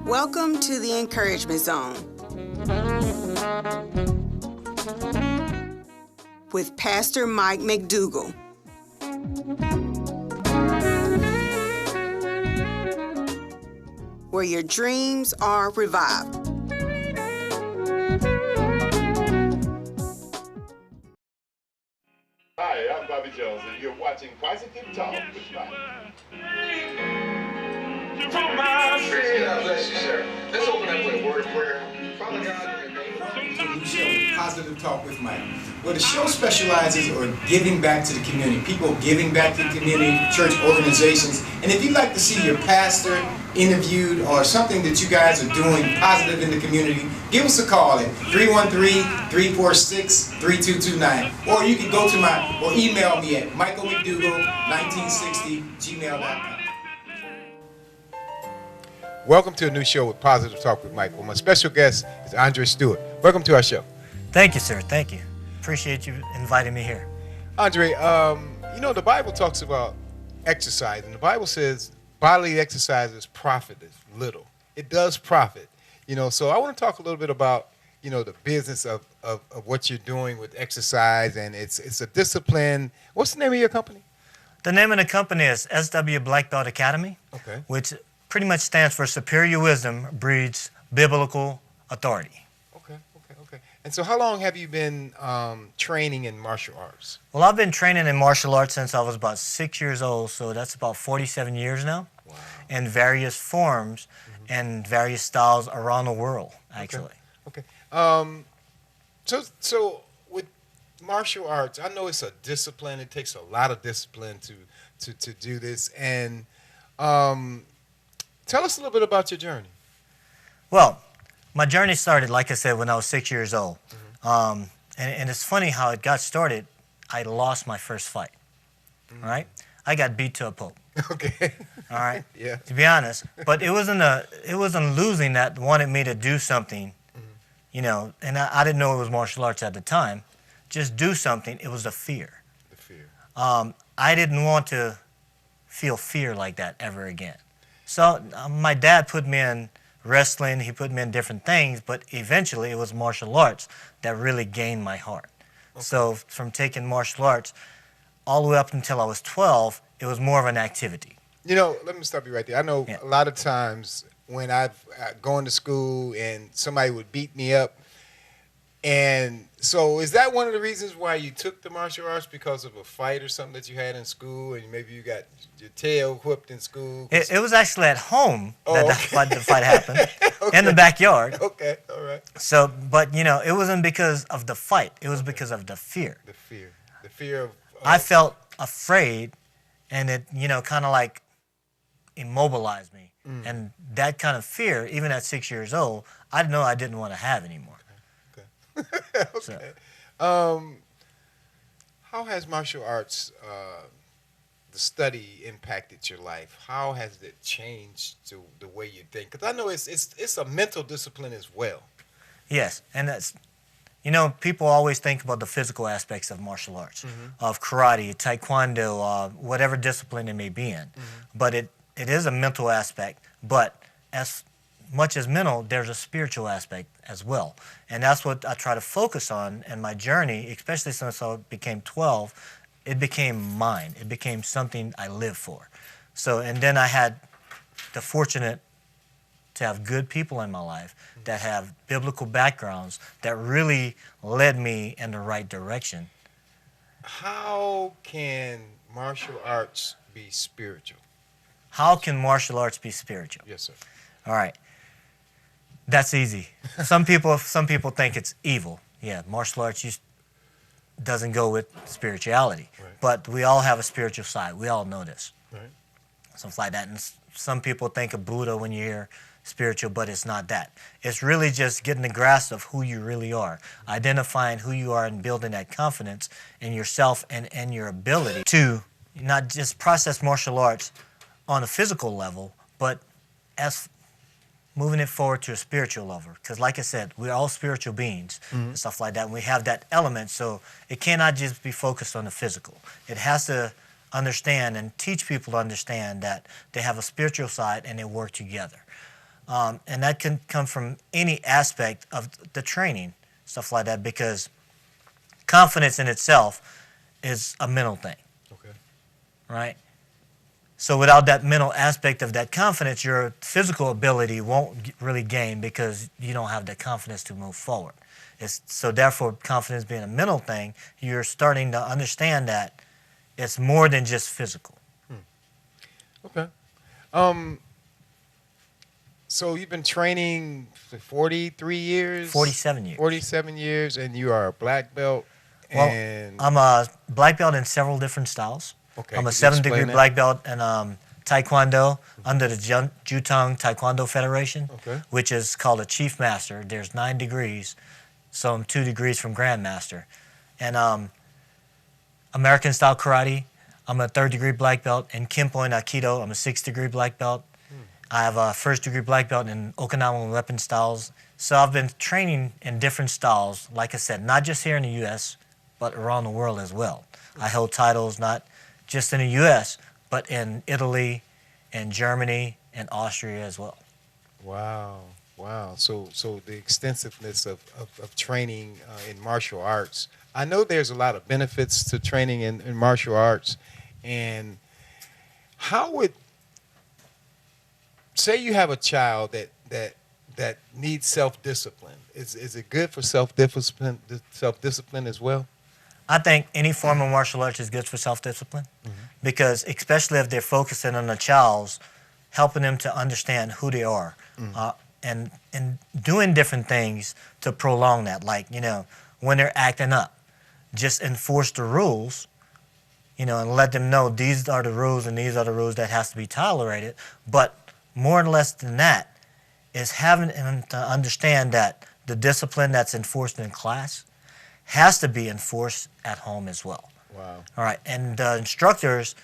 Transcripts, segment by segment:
Welcome to the Encouragement Zone with Pastor Mike McDougall. Where your dreams are revived. Hi, I'm Bobby Jones, and you're watching Positive Talk with Mike. God bless you, sir. Let's open up with a word of prayer. Father God, in the name of New show, Positive Talk with Mike. Well, the show specializes on giving back to the community, people giving back to the community, church organizations. And if you'd like to see your pastor interviewed or something that you guys are doing positive in the community, give us a call at 313-346-3229. Or you can go to or email me at michaelmcdougall1960gmail.com. Welcome to a new show with Positive Talk with Mike. Well, my special guest is Andre Stewart. Welcome to our show. Thank you, sir. Thank you. Appreciate you inviting me here. Andre, you know, the Bible talks about exercise, and the Bible says bodily exercise is profiteth little. It does profit, you know, so I want to talk a little bit about, you know, the business of what you're doing with exercise, and it's a discipline. What's the name of your company? The name of the company is SW Black Belt Academy, Okay. which pretty much stands for Superior Wisdom Breeds Biblical Authority. Okay. And so how long have you been training in martial arts? Well, I've been training in martial arts since I was about 6 years old, so that's about 47 years now. Wow. In various forms and various styles around the world, actually. Okay. So with martial arts, I know it's a discipline. It takes a lot of discipline to do this. And tell us a little bit about your journey. Well, my journey started, like I said, when I was 6 years old. And it's funny how it got started. I lost my first fight. All right? I got beat to a pulp. Okay. All right? Yeah. To be honest. But it wasn't losing that wanted me to do something, you know, and I didn't know it was martial arts at the time. Just do something. It was the fear. The fear. I didn't want to feel fear like that ever again. So my dad put me in wrestling, he put me in different things, but eventually it was martial arts that really gained my heart. Okay. So from taking martial arts all the way up until I was 12, it was more of an activity. You know, let me stop you right there. I know a lot of times when I've gone to school and somebody would beat me up, and so is that one of the reasons why you took the martial arts, because of a fight or something that you had in school, and maybe you got your tail whipped in school? It was actually at home that the fight happened, in the backyard. Okay, all right. So, but you know, it wasn't because of the fight. It was because of the fear. The fear of. I felt afraid, and it, you know, kind of like immobilized me. And that kind of fear, even at 6 years old, I know I didn't want to have anymore. Okay. So. How has martial arts, the study, impacted your life? How has it changed to the way you think? Because I know it's a mental discipline as well. Yes, and that's, you know, people always think about the physical aspects of martial arts, of karate, taekwondo, whatever discipline it may be in. But it is a mental aspect, but as much as mental, there's a spiritual aspect as well. And that's what I try to focus on in my journey, especially since I became 12. It became mine. It became something I live for. So, and then I had the fortunate to have good people in my life that have biblical backgrounds that really led me in the right direction. How can martial arts be spiritual? How can martial arts be spiritual? Yes, sir. All right. That's easy. Some people think it's evil. Yeah, martial arts doesn't go with spirituality. Right. But we all have a spiritual side. We all know this. Right. Something like that. And some people think of Buddha when you hear spiritual, but it's not that. It's really just getting the grasp of who you really are, identifying who you are and building that confidence in yourself and your ability to not just process martial arts on a physical level, but as moving it forward to a spiritual level. Because like I said, we're all spiritual beings and stuff like that. And we have that element, so it cannot just be focused on the physical. It has to understand and teach people to understand that they have a spiritual side and they work together. And that can come from any aspect of the training, stuff like that, because confidence in itself is a mental thing, Okay. right? So without that mental aspect of that confidence, your physical ability won't really gain because you don't have that confidence to move forward. So therefore, confidence being a mental thing, you're starting to understand that it's more than just physical. Okay. So you've been training for 43 years? 47 years. 47 years, and you are a black belt. Well, And I'm a black belt in several different styles. Okay, I'm a could you 7th-degree explain that? black belt in Taekwondo under the Jutong Taekwondo Federation, Okay. which is called a Chief Master. There's 9 degrees, so I'm 2 degrees from Grandmaster. And American Style Karate, I'm a 3rd-degree black belt. In Kempo and Aikido, I'm a 6th-degree black belt. I have a 1st-degree black belt in Okinawan weapon styles. So I've been training in different styles, like I said, not just here in the U.S., but around the world as well. I held titles not just in the U.S., but in Italy, in Germany, and Austria as well. wow, wow. So the extensiveness of training in martial arts. I know there's a lot of benefits to training in martial arts. And how would, say you have a child that needs self-discipline. Is it good for self-discipline as well? I think any form of martial arts is good for self-discipline because especially if they're focusing on the child's, helping them to understand who they are and doing different things to prolong that. Like, when they're acting up, just enforce the rules, and let them know these are the rules and these are the rules that has to be tolerated. But more or less than that is having them to understand that the discipline that's enforced in class has to be enforced at home as well. Wow. All right, and the instructors,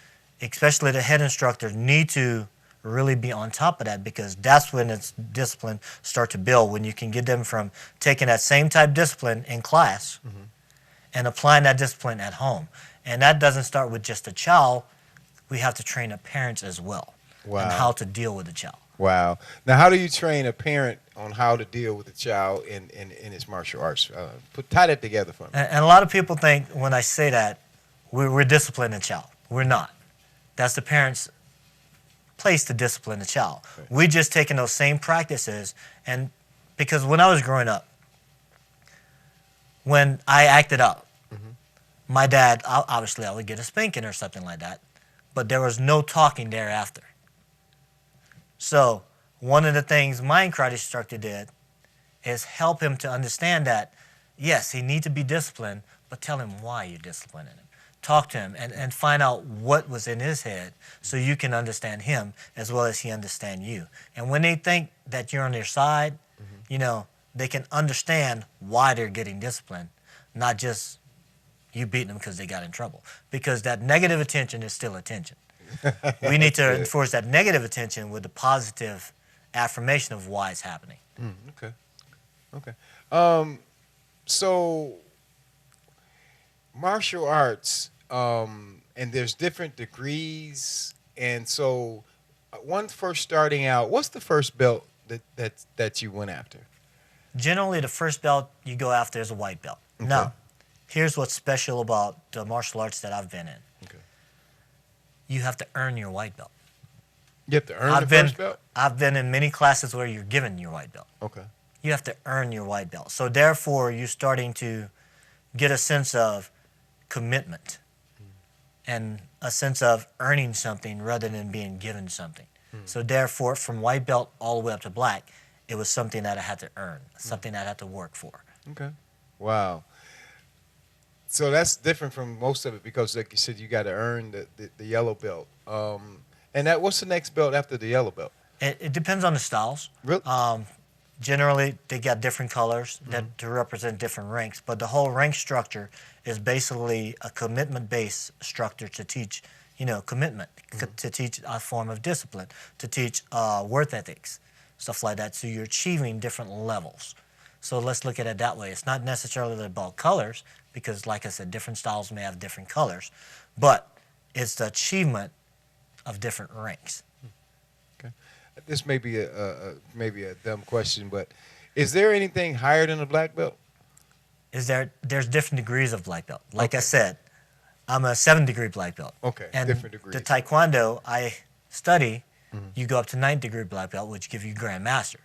especially the head instructors, need to really be on top of that because that's when its discipline start to build, when you can get them from taking that same type discipline in class and applying that discipline at home. And that doesn't start with just the child. We have to train the parents as well Wow. on how to deal with the child. Wow. Now, how do you train a parent on how to deal with a child in his martial arts? Tie that together for me. And a lot of people think when I say that, we're disciplining the child. We're not. That's the parent's place to discipline the child. Right. We're just taking those same practices, and because when I was growing up, when I acted up, my dad, obviously I would get a spanking or something like that, but there was no talking thereafter. So one of the things my karate instructor did is help him to understand that, yes, he needs to be disciplined, but tell him why you're disciplining him. Talk to him and find out what was in his head so you can understand him as well as he understand you. And when they think that you're on their side, they can understand why they're getting disciplined, not just you beating them because they got in trouble. Because that negative attention is still attention. We need to enforce that negative attention with the positive affirmation of why it's happening. Okay. So martial arts, and there's different degrees, and so one first starting out, what's the first belt that you went after? Generally, the first belt you go after is a white belt. Okay. Now, here's what's special about the martial arts that I've been in. Okay. You have to earn your white belt. You have to earn the first belt? I've been in many classes where you're given your white belt. Okay. You have to earn your white belt. So therefore, you're starting to get a sense of commitment and a sense of earning something rather than being given something. So therefore, from white belt all the way up to black, it was something that I had to earn, something that I had to work for. Okay. Wow. So that's different from most of it because, like you said, you got to earn the yellow belt. And what's the next belt after the yellow belt? It depends on the styles. Really? Generally, they got different colors that to represent different ranks, but the whole rank structure is basically a commitment-based structure to teach, commitment, to teach a form of discipline, to teach worth ethics, stuff like that. So you're achieving different levels. So let's look at it that way. It's not necessarily about colors because, like I said, different styles may have different colors, but It's the achievement of different ranks. Okay. This may be maybe a dumb question, but is there anything higher than a black belt? There's different degrees of black belt. Like Okay. I said, I'm a 7th-degree black belt. Okay, And different degrees. the Taekwondo I study, you go up to 9th-degree black belt, which give you Grandmaster.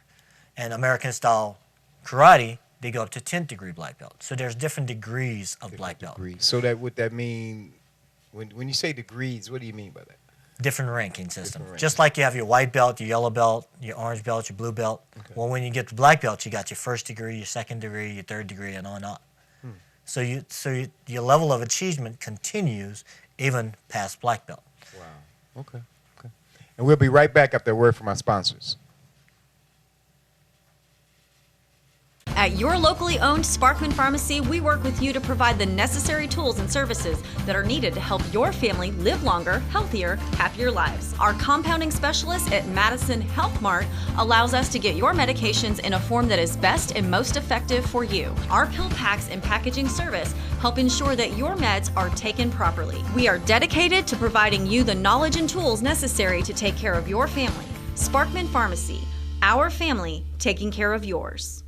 And American-style karate, they go up to 10th-degree black belt. So there's different degrees of black belt. Degrees. So that would that mean when you say degrees, what do you mean by that? Different ranking system. Different Just like you have your white belt, your yellow belt, your orange belt, your blue belt. Okay. Well, when you get to black belt, you got your 1st degree, your 2nd degree, your 3rd degree, and on and on. So your level of achievement continues even past black belt. Wow. Okay. Okay. And we'll be right back after a word from our sponsors. At your locally owned Sparkman Pharmacy, we work with you to provide the necessary tools and services that are needed to help your family live longer, healthier, happier lives. Our compounding specialist at Madison Health Mart allows us to get your medications in a form that is best and most effective for you. Our pill packs and packaging service help ensure that your meds are taken properly. We are dedicated to providing you the knowledge and tools necessary to take care of your family. Sparkman Pharmacy, our family taking care of yours.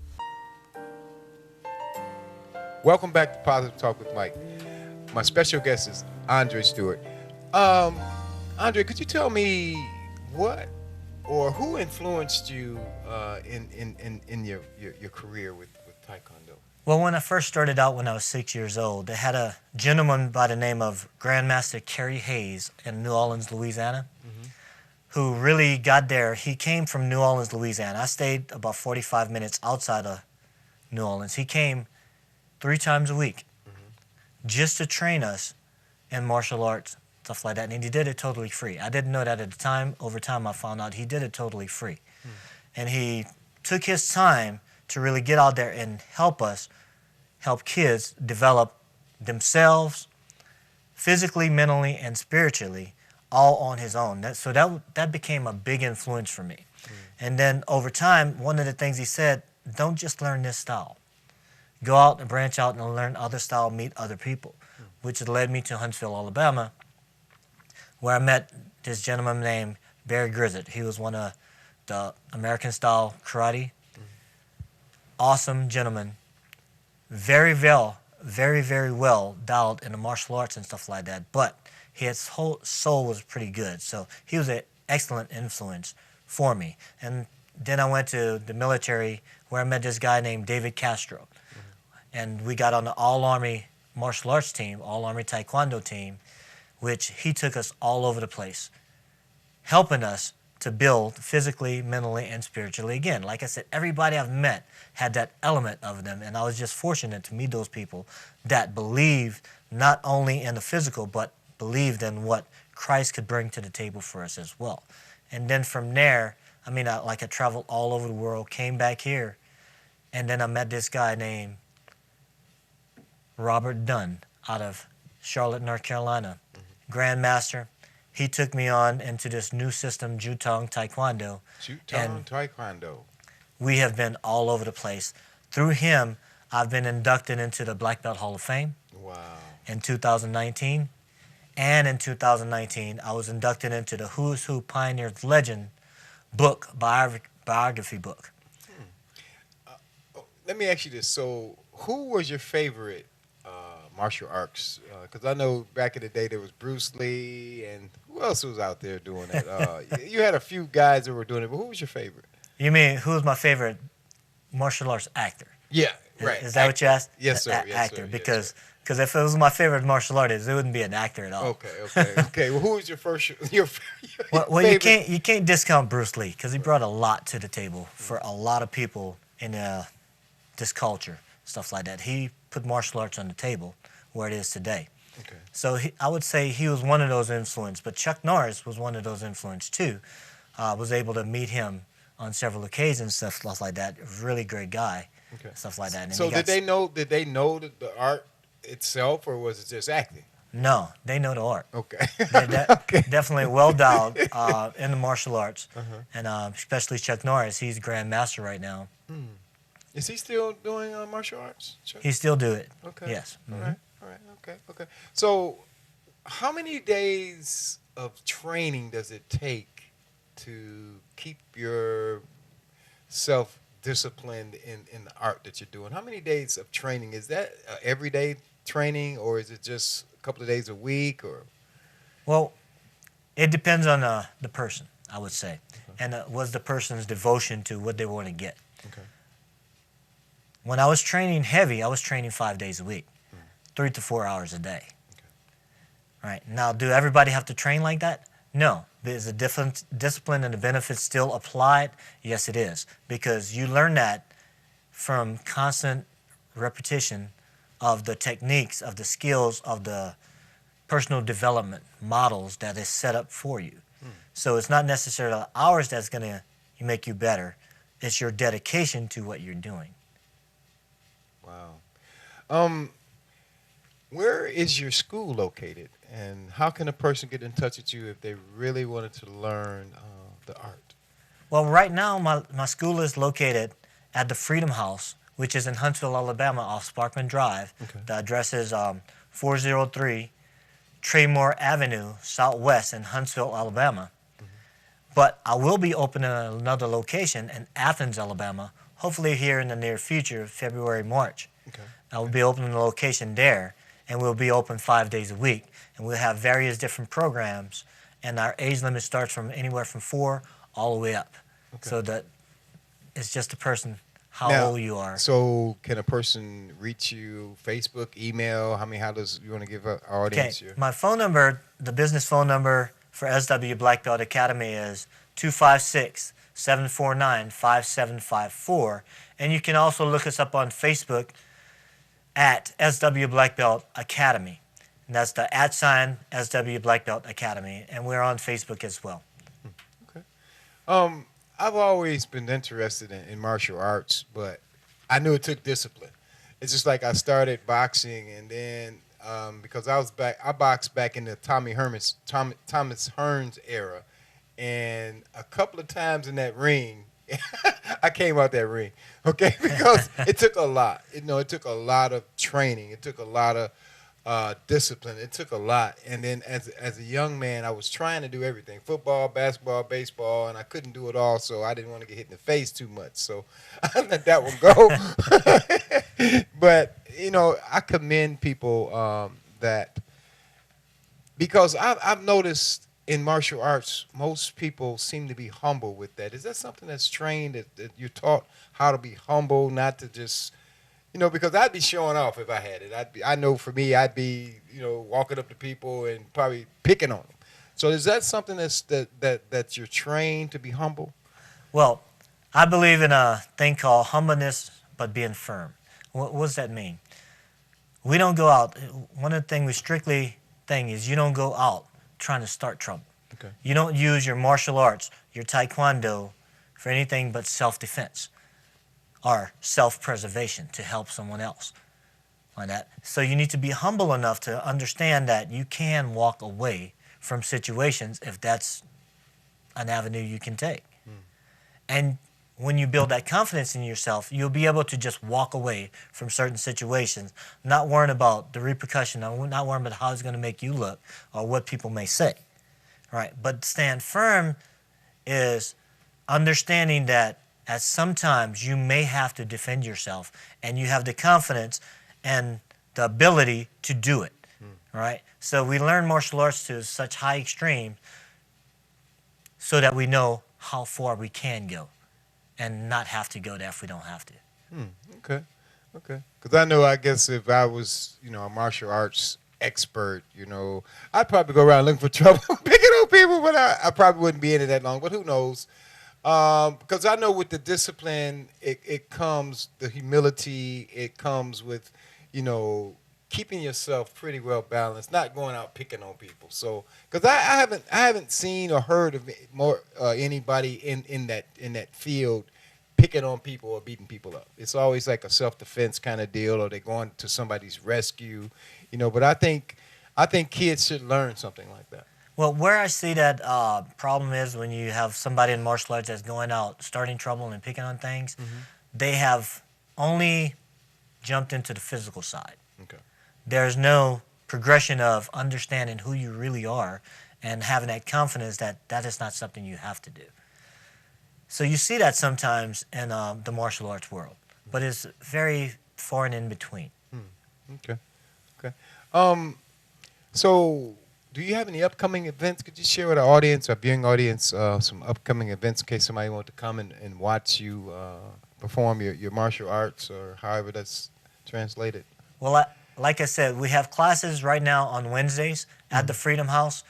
Welcome back to Positive Talk with Mike. My special guest is Andre Stewart. Andre, could you tell me what or who influenced you in your career with Taekwondo? Well, when I first started out when I was 6 years old, they had a gentleman by the name of Grandmaster Kerry Hayes in New Orleans, Louisiana, who really got there. He came from New Orleans, Louisiana. I stayed about 45 minutes outside of New Orleans. He came 3 times a week just to train us in martial arts, stuff like that. And he did it totally free. I didn't know that at the time. Over time, I found out he did it totally free. And he took his time to really get out there and help us, help kids develop themselves physically, mentally, and spiritually, all on his own. So that became a big influence for me. And then over time, one of the things he said, don't just learn this style. Go out and branch out and learn other style, meet other people, which led me to Huntsville, Alabama, where I met this gentleman named Barry Grizzard. He was one of the American style karate. Awesome gentleman. Very well dialed in the martial arts and stuff like that, but his whole soul was pretty good. So he was an excellent influence for me. And then I went to the military where I met this guy named David Castro. And we got on the all-Army martial arts team, all-Army Taekwondo team, which he took us all over the place, helping us to build physically, mentally, and spiritually. Again, like I said, everybody I've met had that element of them, and I was just fortunate to meet those people that believed not only in the physical, but believed in what Christ could bring to the table for us as well. And then from there, I traveled all over the world, came back here, and then I met this guy named Robert Dunn out of Charlotte, North Carolina, Grandmaster. He took me on into this new system, Jutong Taekwondo. Jutong Taekwondo. We have been all over the place. Through him, I've been inducted into the Black Belt Hall of Fame. Wow. In 2019. And in 2019, I was inducted into the Who's Who Pioneers Legend book, biography book. Let me ask you this. So who was your favorite martial arts? Because I know back in the day there was Bruce Lee, and who else was out there doing it? You had a few guys that were doing it, but who was your favorite? You mean who was my favorite martial arts actor? Yeah, right. Is that what you asked? Yes, sir. Yes, actor, sir. because if it was my favorite martial artist, it wouldn't be an actor at all. Okay. Well, who was your first? Your well, favorite? you can't discount Bruce Lee because he brought a lot to the table for a lot of people in this culture, stuff like that. He put martial arts on the table where it is today. Okay. So I would say he was one of those influences, but Chuck Norris was one of those influences too. Was able to meet him on several occasions, stuff like that. Really great guy, stuff like that. And so did they know the art itself, or was it just acting? No, they know the art. Okay. They're definitely well dialed in the martial arts, and especially Chuck Norris. He's Grandmaster right now. Is he still doing martial arts, Chuck? He still do it. Okay. Yes. All right. Okay. So, how many days of training does it take to keep yourself disciplined in the art that you're doing? How many days of training is that? Everyday training, or is it just a couple of days a week? Or Well, it depends on the person, I would say, and what's the person's devotion to what they want to get. okay, When I was training heavy, I was training 5 days a week, 3 to 4 hours a day. Right. Now, do everybody have to train like that? No. Is the different discipline and the benefits still applied? Yes, it is. Because you learn that from constant repetition of the techniques, of the skills, of the personal development models that is set up for you. So it's not necessarily the hours that's going to make you better. It's your dedication to what you're doing. wow. Where is your school located, and how can a person get in touch with you if they really wanted to learn the art? Well, right now, my school is located at the Freedom House, which is in Huntsville, Alabama, off Sparkman Drive. Okay. The address is 403 Traymore Avenue, Southwest in Huntsville, Alabama. But I will be opening another location in Athens, Alabama, hopefully here in the near future, February, March. Okay. I will be opening a location there, and we'll be open 5 days a week. And we'll have various different programs, and our age limit starts from anywhere from 4 all the way up. Okay. So that it's just a person, how Now, old you are. So can a person reach you Facebook, email? How does you want to give our audience Okay, here? my phone number, the business phone number for SW Black Belt Academy is 256-749-5754. And you can also look us up on Facebook at SW Black Belt Academy. And that's the @ SW Black Belt Academy. And we're on Facebook as well. Okay. I've always been interested in martial arts, but I knew it took discipline. It's just like I started boxing, and then because I boxed back in the Thomas Hearns era, and a couple of times in that ring, I came out that ring, okay, because it took a lot. It took a lot of training. It took a lot of discipline. It took a lot. And then as a young man, I was trying to do everything: football, basketball, baseball, and I couldn't do it all, so I didn't want to get hit in the face too much. So I let that one go. But, I commend people that, because I've noticed in martial arts, most people seem to be humble with that. Is that something that's trained, that you're taught how to be humble, not to just, because I'd be showing off if I had it. I know for me, I'd be, walking up to people and probably picking on them. So is that something that you're trained to be humble? Well, I believe in a thing called humbleness, but being firm. What does that mean? We don't go out. One of the things we strictly think is you don't go out trying to start trouble. Okay. You don't use your martial arts, your taekwondo, for anything but self-defense or self-preservation to help someone else on that. So you need to be humble enough to understand that you can walk away from situations if that's an avenue you can take. And when you build that confidence in yourself, you'll be able to just walk away from certain situations, not worrying about the repercussion, not worrying about how it's going to make you look or what people may say. Right? But stand firm is understanding that at sometimes you may have to defend yourself, and you have the confidence and the ability to do it. Right? So we learn martial arts to such high extremes so that we know how far we can go and not have to go there if we don't have to. Okay. Because I guess if I was, a martial arts expert, I'd probably go around looking for trouble, picking on people, but I probably wouldn't be in it that long. But who knows? Because I know with the discipline, it comes the humility. It comes with, keeping yourself pretty well balanced, not going out picking on people. So, because I haven't seen or heard of anybody in that field picking on people or beating people up. It's always like a self-defense kind of deal, or they're going to somebody's rescue, But I think kids should learn something like that. Well, where I see that problem is when you have somebody in martial arts that's going out, starting trouble and picking on things, they have only jumped into the physical side. Okay. There's no progression of understanding who you really are and having that confidence that that is not something you have to do. So you see that sometimes in the martial arts world, but it's very far and in between. Okay. Okay. So, do you have any upcoming events? Could you share with our audience, our viewing audience, some upcoming events in case somebody wants to come and watch you perform your martial arts, or however that's translated? Well, like I said, we have classes right now on Wednesdays at the Freedom House.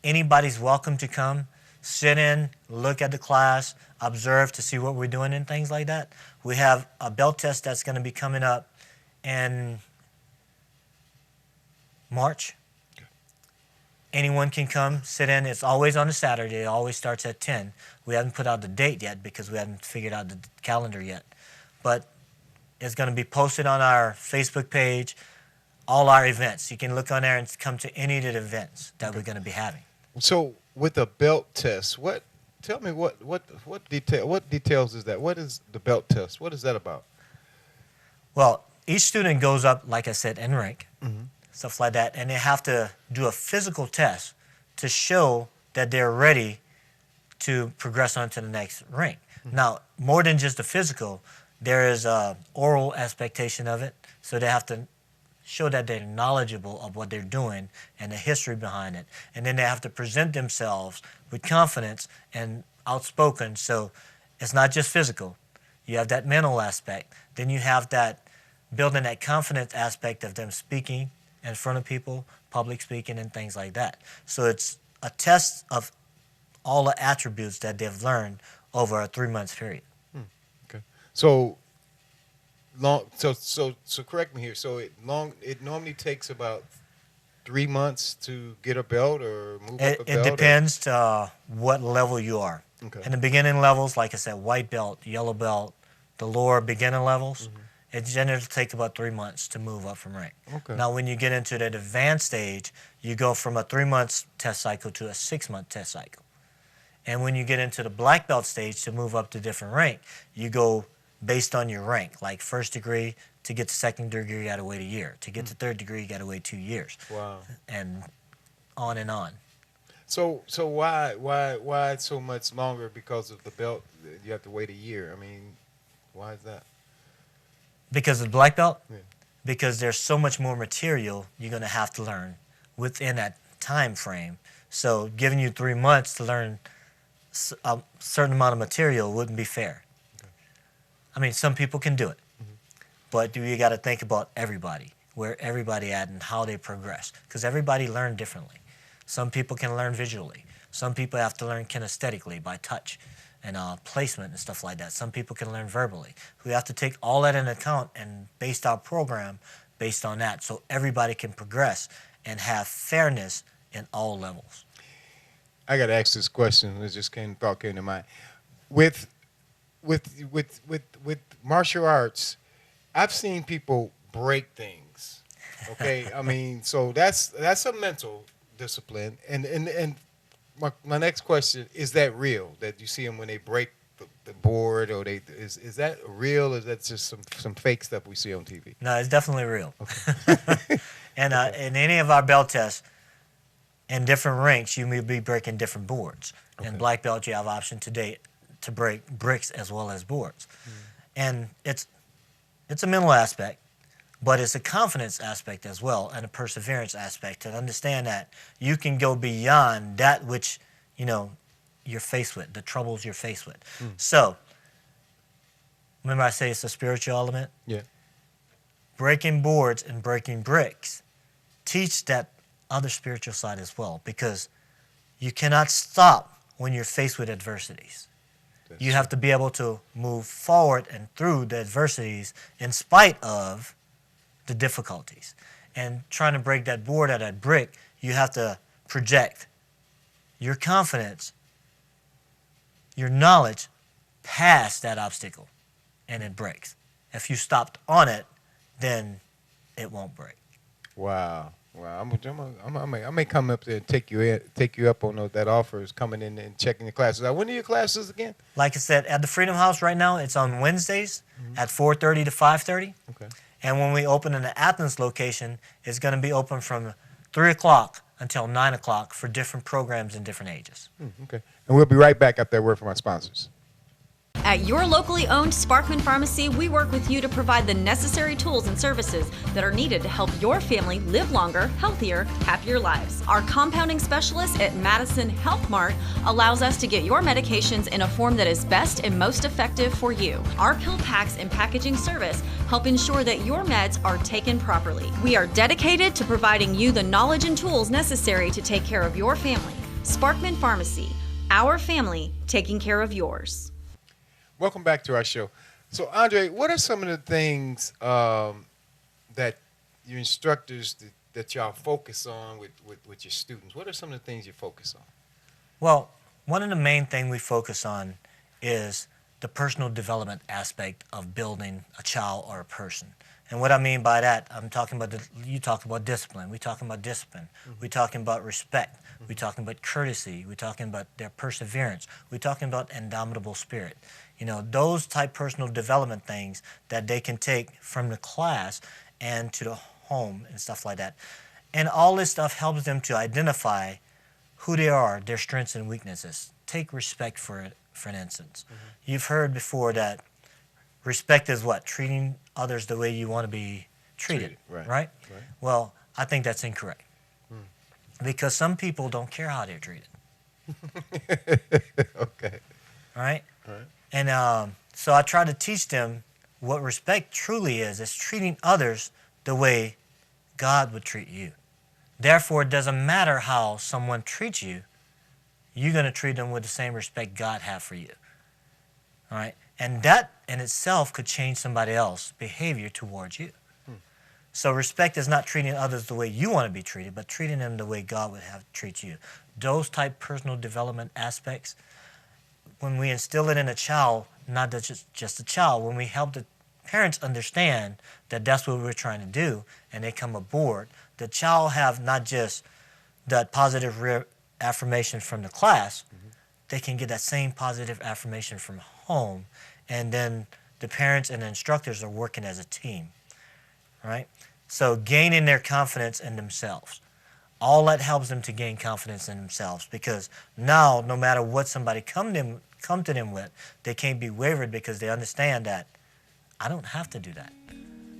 Anybody's welcome to come, sit in, look at the class, observe to see what we're doing and things like that. We have a belt test that's going to be coming up in March. Anyone can come, sit in. It's always on a Saturday. It always starts at 10. We haven't put out the date yet because we haven't figured out the calendar yet. But it's going to be posted on our Facebook page, all our events. You can look on there and come to any of the events that we're going to be having. So, with a belt test, tell me what details is that? What is the belt test? What is that about? Well, each student goes up, like I said, in rank, stuff like that, and they have to do a physical test to show that they're ready to progress on to the next rank. Now, more than just the physical, there is a oral expectation of it, so they have to show that they're knowledgeable of what they're doing and the history behind it. And then they have to present themselves with confidence and outspoken, so it's not just physical. You have that mental aspect. Then you have that building that confidence aspect of them speaking in front of people, public speaking and things like that. So it's a test of all the attributes that they've learned over a 3-month period. Okay. So correct me here. So it normally takes about 3 months to get a belt or move up a belt? It depends to what level you are. Okay. In the beginning levels, like I said, white belt, yellow belt, the lower beginner levels, it generally takes about 3 months to move up from rank. Okay. Now, when you get into the advanced stage, you go from a 3-month test cycle to a 6-month test cycle. And when you get into the black belt stage to move up to different rank, you go based on your rank. Like first degree, to get to second degree, you got to wait a year. To get to third degree, you got to wait 2 years. Wow. And on and on. So why so much longer because of the belt? You have to wait a year. I mean, why is that? Because of the black belt? Yeah. Because there's so much more material you're going to have to learn within that time frame. So giving you 3 months to learn a certain amount of material wouldn't be fair. Okay. I mean, some people can do it, but you got to think about everybody, where everybody at and how they progress, because everybody learn differently. Some people can learn visually. Some people have to learn kinesthetically by touch and placement and stuff like that. Some people can learn verbally. We have to take all that into account and base our program based on that, so everybody can progress and have fairness in all levels. I got to ask this question. It just came to mind. With martial arts, I've seen people break things. Okay, I mean, so that's a mental discipline. And my next question, is that real? That you see them when they break the board, or is that real? Or is that just some fake stuff we see on TV? No, it's definitely real. Okay. And in any of our belt tests, in different ranks, you may be breaking different boards. Okay. In black belt, you have option today to break bricks as well as boards. And it's a mental aspect, but it's a confidence aspect as well, and a perseverance aspect to understand that you can go beyond that which, you're faced with, the troubles you're faced with. So, remember I say it's a spiritual element? Yeah. Breaking boards and breaking bricks teach that other spiritual side as well, because you cannot stop when you're faced with adversities. You have to be able to move forward and through the adversities in spite of the difficulties. And trying to break that board or that brick, you have to project your confidence, your knowledge past that obstacle, and it breaks. If you stopped on it, then it won't break. Wow. I may come up there and take you up on that offer is coming in and checking your classes. Now, when are your classes again? Like I said, at the Freedom House right now, it's on Wednesdays at 4:30 to 5:30. Okay. And when we open in the Athens location, it's going to be open from 3 o'clock until 9 o'clock for different programs in different ages. Okay. And we'll be right back after that word from our sponsors. At your locally owned Sparkman Pharmacy, we work with you to provide the necessary tools and services that are needed to help your family live longer, healthier, happier lives. Our compounding specialist at Madison Health Mart allows us to get your medications in a form that is best and most effective for you. Our pill packs and packaging service help ensure that your meds are taken properly. We are dedicated to providing you the knowledge and tools necessary to take care of your family. Sparkman Pharmacy, our family taking care of yours. Welcome back to our show. So, Andre, what are some of the things that your instructors, that y'all focus on with your students? What are some of the things you focus on? Well, one of the main things we focus on is the personal development aspect of building a child or a person. And what I mean by that, I'm talking about, you talk about discipline. We're talking about discipline. We're talking about respect. We're talking about courtesy. We're talking about their perseverance. We're talking about indomitable spirit. You know, those type personal development things that they can take from the class and to the home and stuff like that. And all this stuff helps them to identify who they are, their strengths and weaknesses. Take respect for an instance. You've heard before that respect is what? Treating others the way you want to be treated. Right? Well, I think that's incorrect. Because some people don't care how they're treated. Okay. All right? And so I try to teach them what respect truly is. It's treating others the way God would treat you. Therefore, it doesn't matter how someone treats you, you're going to treat them with the same respect God has for you. All right? And that in itself could change somebody else's behavior towards you. So respect is not treating others the way you want to be treated, but treating them the way God would have to treat you. Those type personal development aspects, when we instill it in a child, not just a child, when we help the parents understand that that's what we're trying to do, and they come aboard, the child have not just that positive affirmation from the class, they can get that same positive affirmation from home, and then the parents and the instructors are working as a team, right? So gaining their confidence in themselves. All that helps them to gain confidence in themselves, because now, no matter what somebody come to them with, they can't be wavered because they understand that I don't have to do that.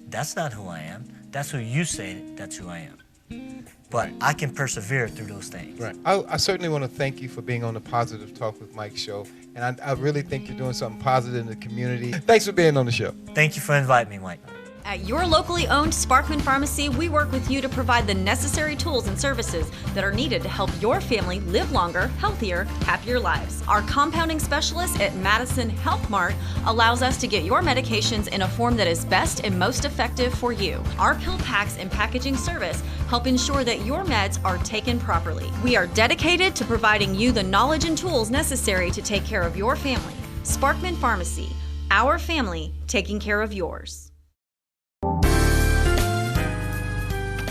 That's not who I am. That's who you say that's who I am. But I can persevere through those things. Right. I certainly want to thank you for being on the Positive Talk with Mike show. And I really think you're doing something positive in the community. Thanks for being on the show. Thank you for inviting me, Mike. At your locally owned Sparkman Pharmacy, we work with you to provide the necessary tools and services that are needed to help your family live longer, healthier, happier lives. Our compounding specialist at Madison Health Mart allows us to get your medications in a form that is best and most effective for you. Our pill packs and packaging service help ensure that your meds are taken properly. We are dedicated to providing you the knowledge and tools necessary to take care of your family. Sparkman Pharmacy, our family taking care of yours.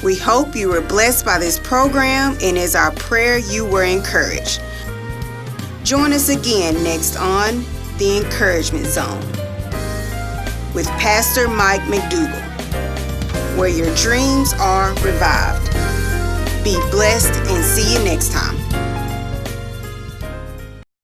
We hope you were blessed by this program, and it's our prayer you were encouraged. Join us again next on The Encouragement Zone with Pastor Mike McDougall, where your dreams are revived. Be blessed and see you next time.